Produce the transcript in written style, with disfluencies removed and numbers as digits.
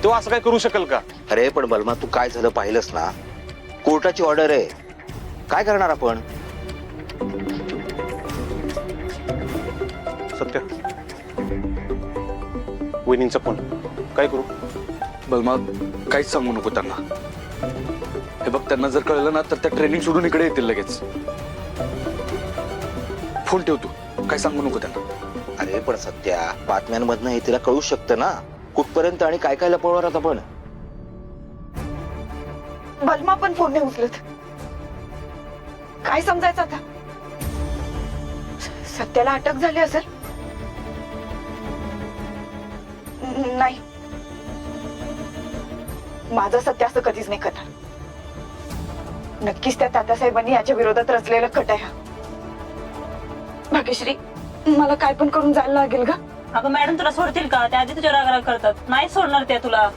तो असं काय करू शकेल का? अरे पण बलमा तू काय झालं पाहिलंस ना, कोर्टाची ऑर्डर आहे, काय करणार आपण? सत्य, वहिनींचा फोन, काय करू? बलमा काहीच सांगू नको त्यांना. हे बघ, त्यांना जर कळलं ना तर त्या ट्रेनिंग सोडून इकडे येतील लगेच. फोन ठेव तू, काय सांगू नको त्यांना. अरे पण सत्या, बातम्यांमधनं हे तिला कळू शकतं ना कुठपर्यंत आणि काय काय लपवणार आहात आपण. बलमा पण फोन नाही उचलत. काय समजायचं आता? सत्याला अटक झाली असेल? नाही, माझं सत्य असं कधीच नाही करणार. नक्कीच त्या तात्यासाहेबांनी याच्या विरोधात रचलेला कट आहे हा. भाग्यश्री, मला काय पण करून जायला लागेल का? अगं मॅडम तुला सोडतील का? त्या आधी तुझ्या राग करतात. नाही सोडणार त्या तुला.